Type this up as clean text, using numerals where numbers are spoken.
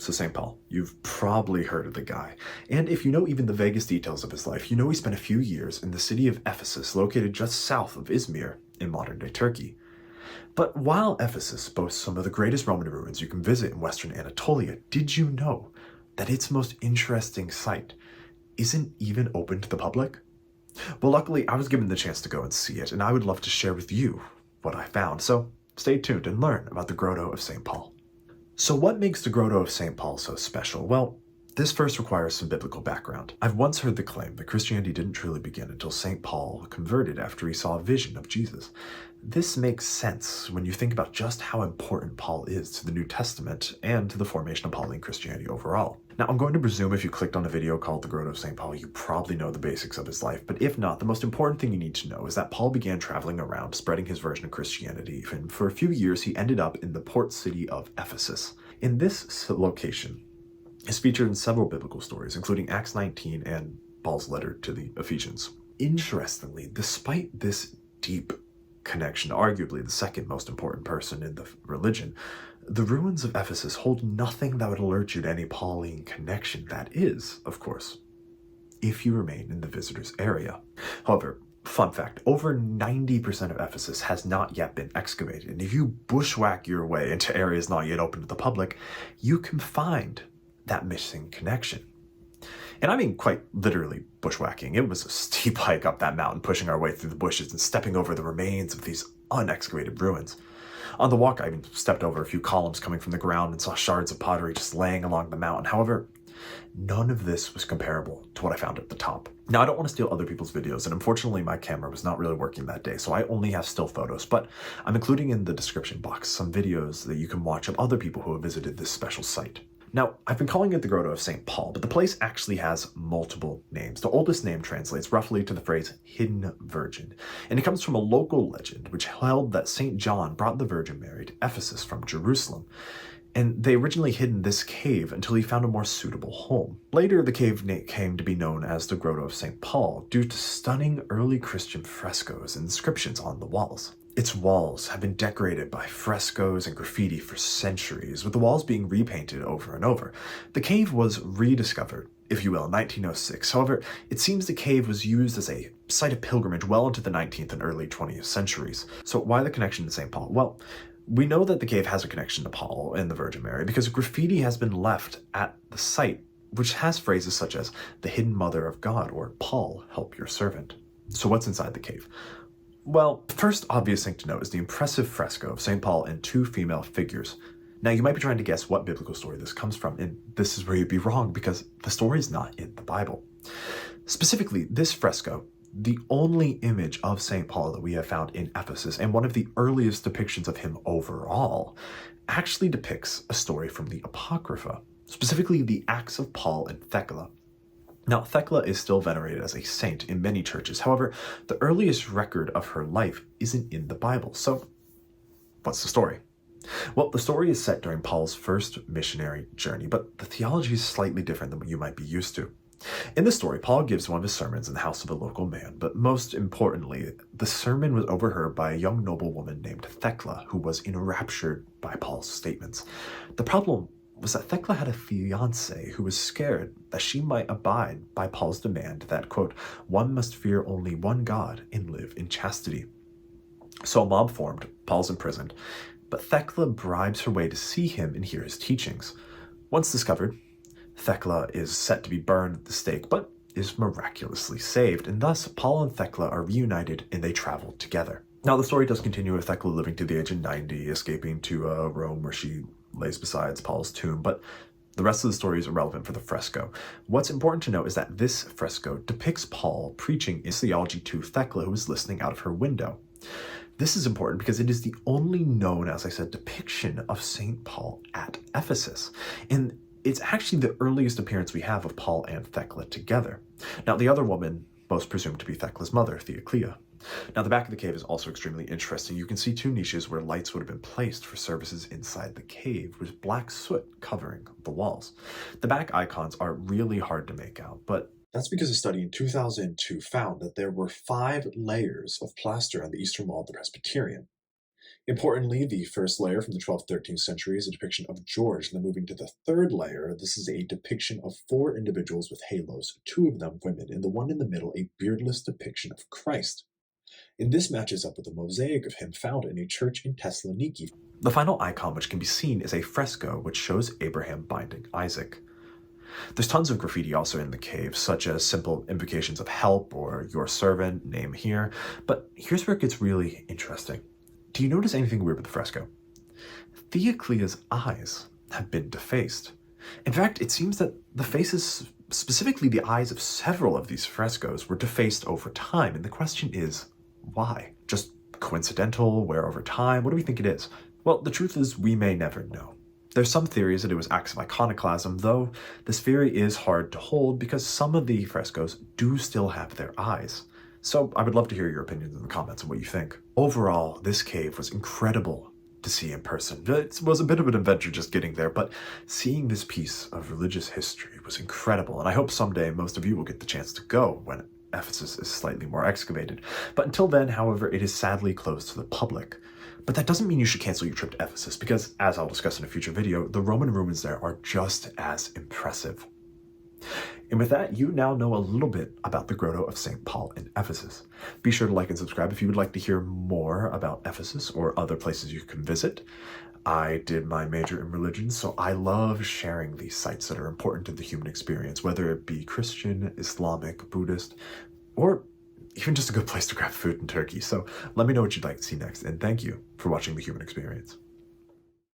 So St. Paul, you've probably heard of the guy. And if you know even the vaguest details of his life, you know he spent a few years in the city of Ephesus, located just south of Izmir in modern-day Turkey. But while Ephesus boasts some of the greatest Roman ruins you can visit in western Anatolia, did you know that its most interesting site isn't even open to the public? Well, luckily, I was given the chance to go and see it, and I would love to share with you what I found. So stay tuned and learn about the Grotto of St. Paul. So what makes the Grotto of St. Paul so special? Well, this first requires some biblical background. I've once heard the claim that Christianity didn't truly begin until St. Paul converted after he saw a vision of Jesus. This makes sense when you think about just how important Paul is to the New Testament and to the formation of Pauline Christianity overall. Now, I'm going to presume if you clicked on a video called The Grotto of St. Paul, you probably know the basics of his life, but if not, the most important thing you need to know is that Paul began traveling around spreading his version of Christianity, and for a few years he ended up in the port city of Ephesus. In this location is featured in several biblical stories, including Acts 19 and Paul's letter to the Ephesians. Interestingly, despite this deep connection, arguably the second most important person in the religion, the ruins of Ephesus hold nothing that would alert you to any Pauline connection. That is, of course, if you remain in the visitors area. However, fun fact, over 90% of Ephesus has not yet been excavated, and if you bushwhack your way into areas not yet open to the public, you can find that missing connection. And I mean quite literally bushwhacking. It was a steep hike up that mountain, pushing our way through the bushes and stepping over the remains of these unexcavated ruins. On the walk, I even stepped over a few columns coming from the ground and saw shards of pottery just laying along the mountain. However, none of this was comparable to what I found at the top. Now, I don't want to steal other people's videos, and unfortunately my camera was not really working that day, so I only have still photos, but I'm including in the description box some videos that you can watch of other people who have visited this special site. Now, I've been calling it the Grotto of St. Paul, but the place actually has multiple names. The oldest name translates roughly to the phrase hidden virgin, and it comes from a local legend which held that St. John brought the Virgin Mary to Ephesus from Jerusalem, and they originally hid in this cave until he found a more suitable home. Later, the cave came to be known as the Grotto of St. Paul due to stunning early Christian frescoes and inscriptions on the walls. Its walls have been decorated by frescoes and graffiti for centuries, with the walls being repainted over and over. The cave was rediscovered, if you will, in 1906. However, it seems the cave was used as a site of pilgrimage well into the 19th and early 20th centuries. So why the connection to St. Paul? Well, we know that the cave has a connection to Paul and the Virgin Mary because graffiti has been left at the site, which has phrases such as the hidden mother of God or Paul, help your servant. So what's inside the cave? Well, the first obvious thing to note is the impressive fresco of St. Paul and two female figures. Now, you might be trying to guess what biblical story this comes from, and this is where you'd be wrong because the story is not in the Bible. Specifically, this fresco, the only image of St. Paul that we have found in Ephesus, and one of the earliest depictions of him overall, actually depicts a story from the Apocrypha, specifically the Acts of Paul and Thecla. Now, Thecla is still venerated as a saint in many churches. However, the earliest record of her life isn't in the Bible. So, what's the story? Well, the story is set during Paul's first missionary journey, but the theology is slightly different than what you might be used to. In the story, Paul gives one of his sermons in the house of a local man, but most importantly, the sermon was overheard by a young noblewoman named Thecla, who was enraptured by Paul's statements. The problem was that Thecla had a fiancé who was scared that she might abide by Paul's demand that, quote, one must fear only one God and live in chastity. So a mob formed, Paul's imprisoned, but Thecla bribes her way to see him and hear his teachings. Once discovered, Thecla is set to be burned at the stake, but is miraculously saved, and thus Paul and Thecla are reunited and they travel together. Now, the story does continue with Thecla living to the age of 90, escaping to Rome where she lays beside Paul's tomb, but the rest of the story is irrelevant for the fresco. What's important to note is that this fresco depicts Paul preaching his theology to Thecla, who is listening out of her window. This is important because it is the only known, as I said, depiction of St. Paul at Ephesus. And it's actually the earliest appearance we have of Paul and Thecla together. Now, the other woman, most presumed to be Thecla's mother, Theoclia. Now, the back of the cave is also extremely interesting. You can see two niches where lights would have been placed for services inside the cave, with black soot covering the walls. The back icons are really hard to make out, but that's because a study in 2002 found that there were 5 layers of plaster on the eastern wall of the Presbyterian. Importantly, the first layer from the 12th-13th century is a depiction of George. And then moving to the third layer, this is a depiction of four individuals with halos, two of them women, and the one in the middle a beardless depiction of Christ. And this matches up with a mosaic of him found in a church in Thessaloniki. The final icon which can be seen is a fresco which shows Abraham binding Isaac. There's tons of graffiti also in the cave, such as simple invocations of help or your servant, name here. But here's where it gets really interesting. Do you notice anything weird with the fresco? Theoclea's eyes have been defaced. In fact, it seems that the faces, specifically the eyes of several of these frescoes, were defaced over time. And the question is, why? Just coincidental, wear over time? What do we think it is? Well, the truth is we may never know. There's some theories that it was acts of iconoclasm, though this theory is hard to hold because some of the frescoes do still have their eyes. So I would love to hear your opinions in the comments on what you think. Overall, this cave was incredible to see in person. It was a bit of an adventure just getting there, but seeing this piece of religious history was incredible, and I hope someday most of you will get the chance to go when Ephesus is slightly more excavated. But until then, however, it is sadly closed to the public. But that doesn't mean you should cancel your trip to Ephesus because, as I'll discuss in a future video, the Roman ruins there are just as impressive. And with that, you now know a little bit about the Grotto of St. Paul in Ephesus. Be sure to like and subscribe if you would like to hear more about Ephesus or other places you can visit. I did my major in religion, so I love sharing these sites that are important to the human experience, whether it be Christian, Islamic, Buddhist, or even just a good place to grab food in Turkey. So let me know what you'd like to see next, and thank you for watching The Human Experience.